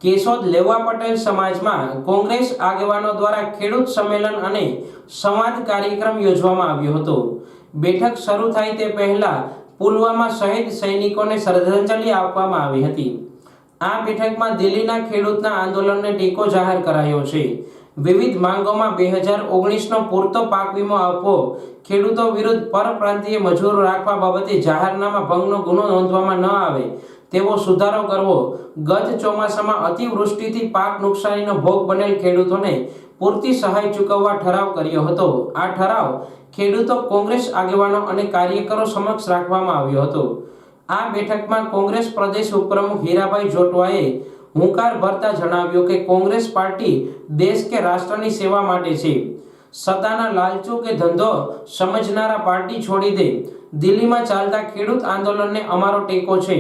કેશોદ લેવા પટેલ સમાજમાં કોંગ્રેસ આગેવાનો દ્વારા ખેડૂત સંમેલન અને સંવાદ કાર્યક્રમ યોજવામાં આવ્યો હતો। બેઠક શરૂ થાય તે પહેલા પુલવામા શહીદ સૈનિકોને શ્રદ્ધાંજલિ આપવામાં આવી હતી। આ બેઠકમાં દિલ્હીના ખેડૂતના આંદોલનને ટેકો જાહેર કરાયો છે। વિવિધ માંગોમાં 2019નો પૂરતો પાક વીમો આપવો, ખેડૂતો વિરુદ્ધ પરપ્રાંતીય મજૂરો રાખવા બાબતે જાહેરનામા ભંગનો ગુનો નોંધવામાં ન આવે તેવો સુધારો કરવો, ગત ચોમાસામાં અતિવૃષ્ટિથી પાક નુકસાનીનો ભોગ બનેલ ખેડૂતોને પૂરતી સહાય ચૂકવવા ઠરાવ કર્યો હતો। આ ઠરાવ ખેડૂતો, કોંગ્રેસ આગેવાનો અને કાર્યકરો સમક્ષ રાખવામાં આવ્યો હતો। આ બેઠકમાં કોંગ્રેસ પ્રદેશ ઉપપ્રમુખ હીરાભાઈ જોટવાએ હુંકાર ભરતા જણાવ્યું કે કોંગ્રેસ પાર્ટી દેશ કે રાષ્ટ્રની સેવા માટે છે। સત્તાના લાલચુ કે ધંધો સમજનારા પાર્ટી છોડી દે। દિલ્હીમાં ચાલતા ખેડૂત આંદોલનને અમારો ટેકો છે।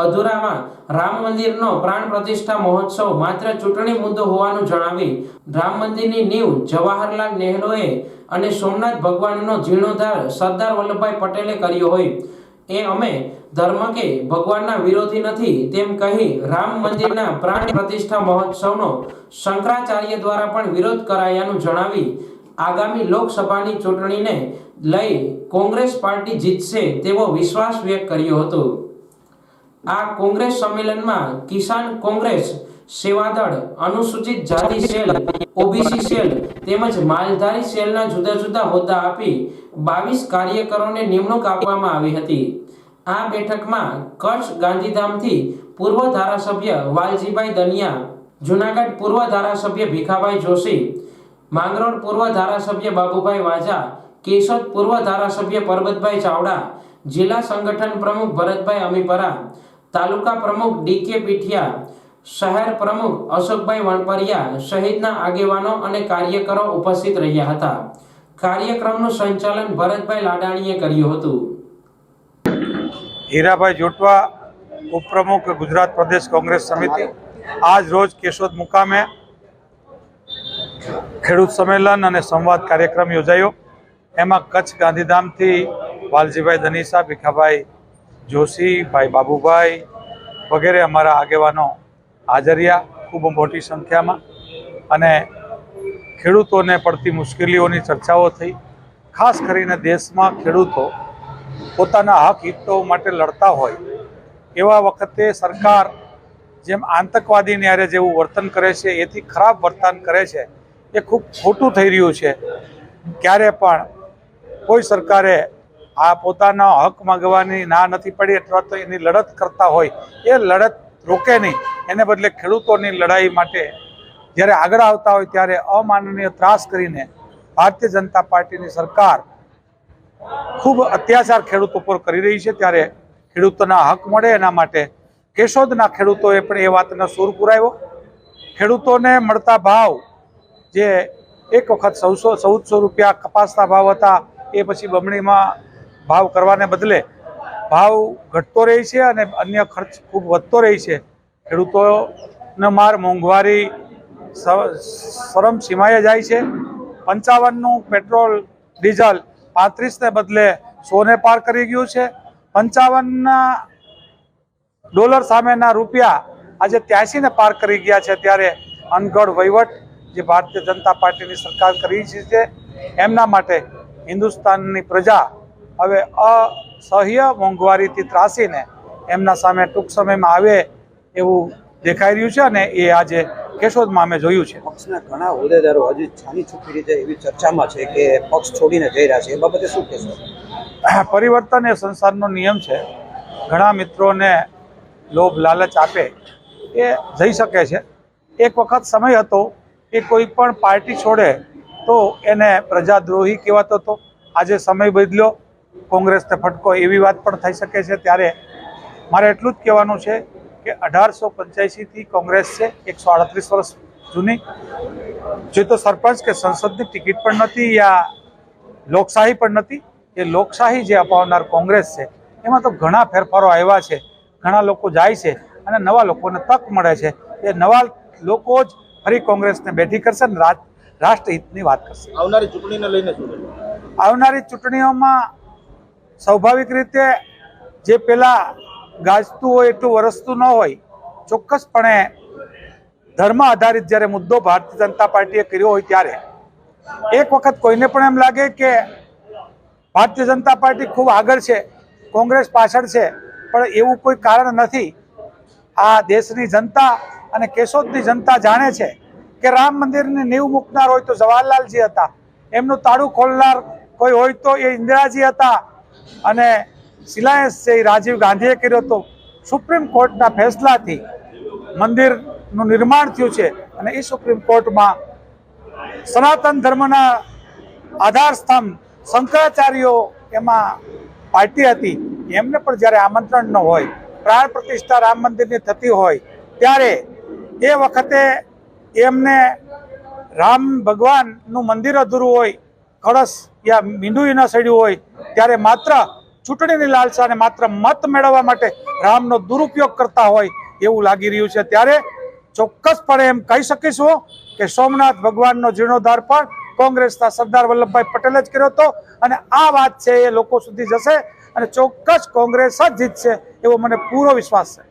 અધૂરામાં રામ મંદિરનો પ્રાણ પ્રતિષ્ઠા મહોત્સવ માત્ર ચૂંટણી મુદ્દો હોવાનું જણાવી રામ મંદિરની નીંવ જવાહરલાલ નહેરુએ અને સોમનાથ ભગવાનનો જીર્ણોદ્ધાર સરદાર વલ્લભભાઈ પટેલે કર્યો હોય એ અમે ધર્મ કે ભગવાનના વિરોધી નથી તેમ કહી રામ મંદિરના પ્રાણ પ્રતિષ્ઠા મહોત્સવનો શંકરાચાર્ય દ્વારા પણ વિરોધ કરાયાનું જણાવી આગામી લોકસભાની ચૂંટણીને લઈ કોંગ્રેસ પાર્ટી જીતશે તેવો વિશ્વાસ વ્યક્ત કર્યો હતો। આ કોંગ્રેસ સંમેલનમાં કિસાન કોંગ્રેસ, સેવાદળ, અનુસૂચિત જાતિ સેલ, ઓબીસી સેલ તેમજ માલધારી સેલના જુદા જુદા હોદ્દા આપી 22 કાર્યકરોને નિમણૂક આપવામાં આવી હતી। આ બેઠકમાં કચ્છ ગાંધીધામથી પૂર્વ ધારાસભ્ય વાલજીભાઈ દનિયા, જૂનાગઢ પૂર્વ ધારાસભ્ય ભીખાભાઈ જોશી, માંગરોળ પૂર્વ ધારાસભ્ય બાબુભાઈ વાજા, કેશોદ પૂર્વ ધારાસભ્ય પરબતભાઈ ચાવડા, જિલ્લા સંગઠન પ્રમુખ ભરતભાઈ અમીપરા, તાલુકા પ્રમુખ ડીકે પીઠિયા, શહેર પ્રમુખ અશોકભાઈ વણપરિયા સહિતના આગેવાનો અને કાર્યકરો ઉપસ્થિત રહ્યા હતા। કાર્યક્રમનું સંચાલન ભરતભાઈ લાડાણીએ કર્યું હતું। હીરાભાઈ જોટવા, ઉપપ્રમુખ ગુજરાત પ્રદેશ કોંગ્રેસ સમિતિ, આજ રોજ કેશોદ મુકામે ખેડૂત સંમેલન અને સંવાદ કાર્યક્રમ યોજાયો। એમાં કચ્છ ગાંધીધામથી વાલજીભાઈ દનીસા, ભીખાભાઈ જોશી, ભાઈ બાબુભાઈ વગેરે અમારા આગેવાનો હાજર રહ્યા ખૂબ મોટી સંખ્યામાં, અને ખેડૂતોને પડતી મુશ્કેલીઓની ચર્ચાઓ થઈ। ખાસ કરીને દેશમાં ખેડૂતો પોતાના હક હિતો માટે લડતા હોય એવા વખતે સરકાર જેમ આતંકવાદીને યારે જેવું વર્તન કરે છે એથી ખરાબ વર્તન કરે છે એ ખૂબ ખોટું થઈ રહ્યું છે। ક્યારે પણ કોઈ સરકારે આ પોતાના હક માંગવાની ના નથી પડી અથવા તો એની લડત કરતા હોય એ લડત રોકે નહીં, એને બદલે ખેડૂતોની લડાઈ માટે જ્યારે આગળ આવતા હોય ત્યારે અમાનનીય ત્રાસ કરીને ભારતીય જનતા પાર્ટીની સરકાર ખૂબ અત્યાચાર ખેડૂતો પર કરી રહી છે। ત્યારે ખેડૂતોના હક મળે એના માટે કેશોદના ખેડૂતોએ પણ એ વાતનો સૂર પુરાવ્યો। ખેડૂતોને મળતા ભાવ જે એક વખત 1400 રૂપિયા કપાસના ભાવ હતા એ પછી બમણીમાં ભાવ કરવાને બદલે ભાવ ઘટતો રહે છે અને અન્ય ખર્ચ ખૂબ વધતો રહે છે। ખેડૂતોનો માર મોંઘવારી ચરમ સીમાએ જાય છે। 55નું પેટ્રોલ ડીઝલ 35 ને બદલે 100 ને પાર કરી ગયું છે। 55 સામેના રૂપિયા આજે 83 ને પાર કરી ગયા છે। ત્યારે અનગઢ વહીવટ જે ભારતીય જનતા પાર્ટીની સરકાર કરી છે એમના માટે હિન્દુસ્તાનની પ્રજા હવે અસહ્ય મોંઘવારીથી ત્રાસીને એમના સામે ટૂંક સમયમાં આવે એવું દેખાઈ રહ્યું છે, અને એ આજે કેશોદમાં અમે જોયું છે। પક્ષના ઘણા હોદ્દેદારો હજી છાની છૂટી રીતે એવી ચર્ચામાં છે કે પક્ષ છોડીને જઈ રહ્યા છે, એ બાબતે શું કહેશો? પરિવર્તન એ સંસારનો નિયમ છે। ઘણા મિત્રોને લોભ લાલચ આપે એ જઈ શકે છે। એક વખત સમય હતો કે કોઈ પણ પાર્ટી છોડે તો એને પ્રજાદ્રોહી કહેવાતો હતો। આજે સમય બદલ્યો, કોંગ્રેસને ફટકો એવી વાત પણ થઈ શકે છે। ત્યારે મારે એટલું જ કહેવાનું છે કે 1885થી કોંગ્રેસ છે, 138 વર્ષ જૂની। જે તો સરપંચ કે સંસદની ટિકિટ પણ નથી, યા લોકશાહી પણ નથી। એ લોકશાહી જે અપાવનાર કોંગ્રેસ છે એમાં તો ઘણા ફેરફારો આવ્યા છે। ઘણા લોકો જાય છે અને નવા લોકોને તક મળે છે। એ નવા લોકો જ ફરી કોંગ્રેસને બેઠી કરશે અને રાષ્ટ્રહિતની વાત કરશે। આવનારી ચૂંટણીને લઈને શું? આવનારી ચૂંટણીઓમાં સ્વાભાવિક રીતે જે પેલા ગાજતું હોય એટલું વરસતું ન હોય, ચોક્કસપણે ધર્મ આધારિત જ્યારે મુદ્દો ભારતીય જનતા પાર્ટીએ કર્યો હોય ત્યારે એક વખત કોઈને પણ એમ લાગે કે ભારતીય જનતા પાર્ટી ખૂબ આગળ છે, કોંગ્રેસ પાછળ છે, પણ એવું કોઈ કારણ નથી. આ દેશની જનતા અને કેશોદની જનતા જાણે છે કે રામ મંદિરની નીંવ મૂકનાર હોય તો જવાહરલાલજી હતા, એમનું તાળું ખોલનાર કોઈ હોય તો એ ઇન્દિરાજી હતા, અને શિલાન્યાસ છે એ રાજીવ ગાંધીએ કર્યો હતો. સુપ્રીમ કોર્ટના ફેસલાથી મંદિરનું નિર્માણ થયું છે, અને એ સુપ્રીમ કોર્ટમાં સનાતન ધર્મના આધાર સ્તંભ શંકરાચાર્યો એમાં પાર્ટી હતી, એમને પણ જ્યારે આમંત્રણ ન હોય, પ્રાણ પ્રતિષ્ઠા રામ મંદિરની થતી હોય ત્યારે એ વખતે એમને રામ ભગવાનનું મંદિર અધૂરું હોય, કળશ યા મીંડું ન સડ્યું હોય ત્યારે માત્ર ચૂંટણીની લાલસા અને માત્ર મત મેળવવા માટે રામનો દુરુપયોગ કરતા હોય એવું લાગી રહ્યું છે. ત્યારે ચોક્કસપણે એમ કહી શકીશું કે સોમનાથ ભગવાનનો જીર્ણોદ્ધાર પણ કોંગ્રેસના સરદાર વલ્લભભાઈ પટેલે જ કર્યો હતો, અને આ વાત છે એ લોકો સુધી જશે અને ચોક્કસ કોંગ્રેસ જ જીતશે એવો મને પૂરો વિશ્વાસ છે.